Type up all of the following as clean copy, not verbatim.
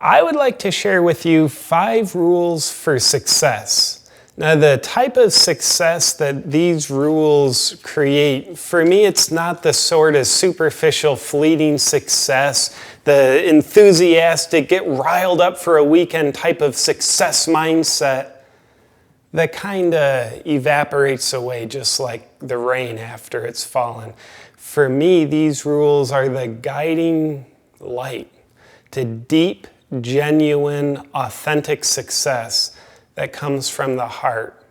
I would like to share with you 5 rules for success. Now, the type of success that these rules create, for me, it's not the sort of superficial, fleeting success, the enthusiastic, get riled up for a weekend type of success mindset that kind of evaporates away just like the rain after it's fallen. For me, these rules are the guiding light to deep, genuine, authentic success that comes from the heart,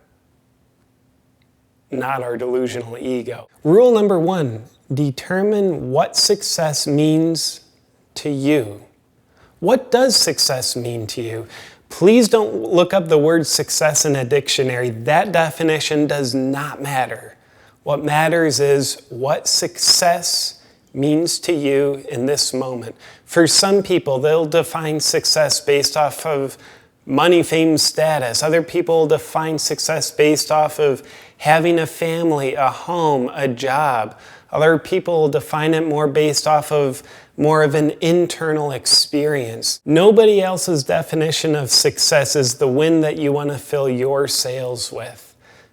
not our delusional ego. Rule number 1, determine what success means to you. What does success mean to you? Please don't look up the word success in a dictionary. That definition does not matter. What matters is what success means to you in this moment. For some people, they'll define success based off of money, fame, status. Other people define success based off of having a family, a home, a job. Other people define it more based off of more of an internal experience. Nobody else's definition of success is the wind that you want to fill your sails with.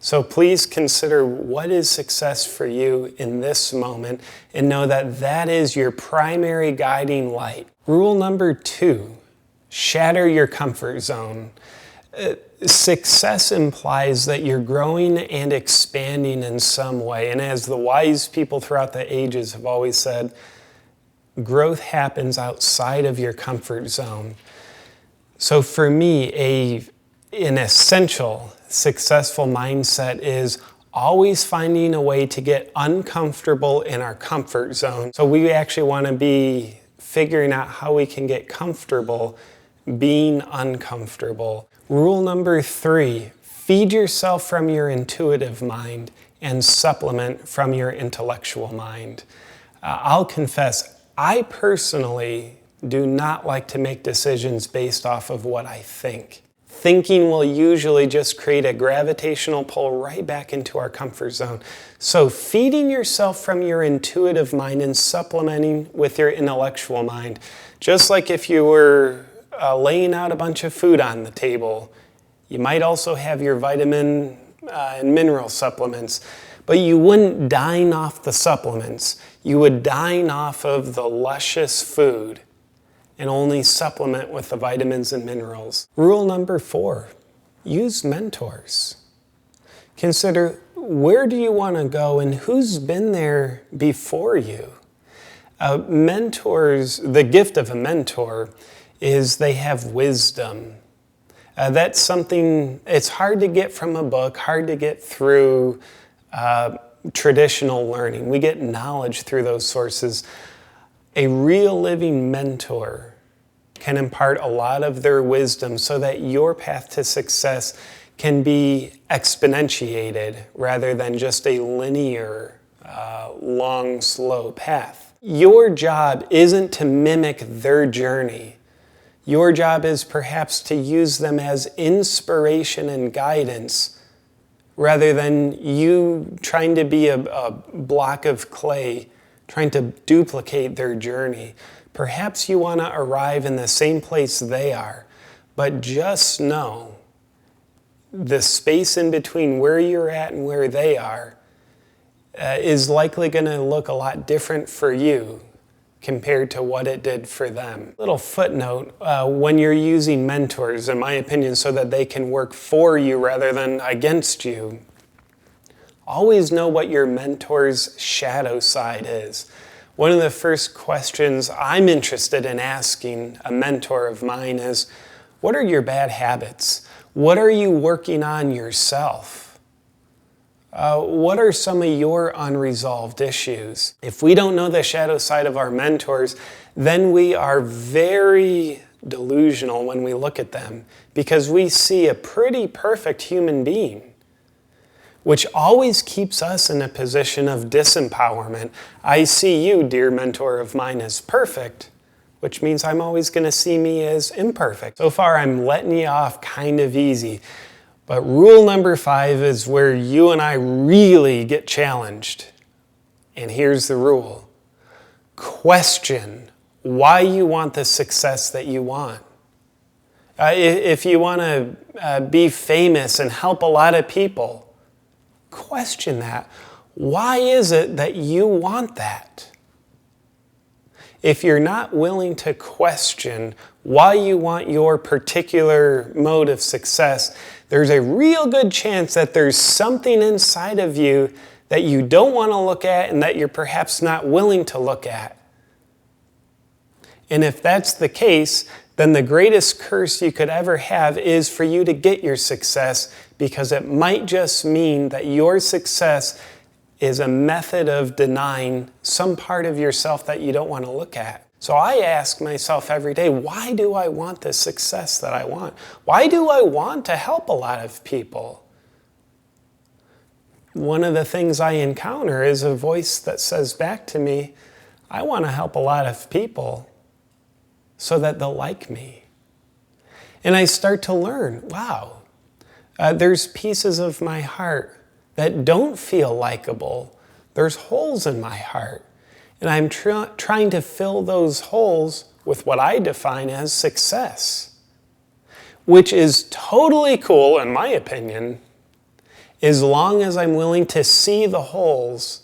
So please consider what is success for you in this moment and know that that is your primary guiding light. Rule number 2, shatter your comfort zone. Success implies that you're growing and expanding in some way. And as the wise people throughout the ages have always said, growth happens outside of your comfort zone. So for me, an essential successful mindset is always finding a way to get uncomfortable in our comfort zone. So we actually want to be figuring out how we can get comfortable being uncomfortable. Rule number 3, feed yourself from your intuitive mind and supplement from your intellectual mind. I'll confess, I personally do not like to make decisions based off of what I think. Thinking will usually just create a gravitational pull right back into our comfort zone. So feeding yourself from your intuitive mind and supplementing with your intellectual mind, just like if you were laying out a bunch of food on the table, you might also have your vitamin and mineral supplements, but you wouldn't dine off the supplements. You would dine off of the luscious food and only supplement with the vitamins and minerals. Rule number 4, use mentors. Consider, where do you want to go and who's been there before you? Mentors, the gift of a mentor is they have wisdom. That's something, it's hard to get from a book, hard to get through traditional learning. We get knowledge through those sources. A real living mentor can impart a lot of their wisdom so that your path to success can be exponentiated rather than just a linear, long, slow path. Your job isn't to mimic their journey. Your job is perhaps to use them as inspiration and guidance rather than you trying to be a block of clay, trying to duplicate their journey. Perhaps you want to arrive in the same place they are, but just know the space in between where you're at and where they are is likely going to look a lot different for you compared to what it did for them. Little footnote, when you're using mentors, in my opinion, so that they can work for you rather than against you, always know what your mentor's shadow side is. One of the first questions I'm interested in asking a mentor of mine is, what are your bad habits? What are you working on yourself? What are some of your unresolved issues? If we don't know the shadow side of our mentors, then we are very delusional when we look at them because we see a pretty perfect human being, which always keeps us in a position of disempowerment. I see you, dear mentor of mine, as perfect, which means I'm always going to see me as imperfect. So far, I'm letting you off kind of easy. But rule number 5 is where you and I really get challenged. And here's the rule. Question why you want the success that you want. If you want to be famous and help a lot of people, question that. Why is it that you want that? If you're not willing to question why you want your particular mode of success, there's a real good chance that there's something inside of you that you don't want to look at and that you're perhaps not willing to look at. And if that's the case, then the greatest curse you could ever have is for you to get your success, because it might just mean that your success is a method of denying some part of yourself that you don't want to look at. So I ask myself every day, why do I want the success that I want? Why do I want to help a lot of people? One of the things I encounter is a voice that says back to me, I want to help a lot of people so that they'll like me. And I start to learn, wow, there's pieces of my heart that don't feel likable. There's holes in my heart. And I'm trying to fill those holes with what I define as success, which is totally cool, in my opinion, as long as I'm willing to see the holes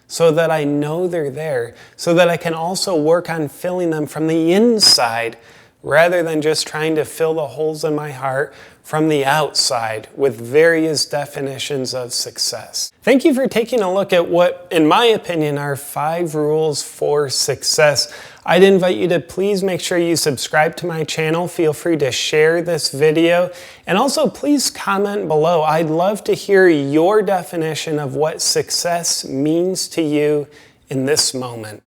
so that I know they're there, so that I can also work on filling them from the inside rather than just trying to fill the holes in my heart from the outside with various definitions of success. Thank you for taking a look at what, in my opinion, are 5 rules for success. I'd invite you to please make sure you subscribe to my channel. Feel free to share this video. And also please comment below. I'd love to hear your definition of what success means to you in this moment.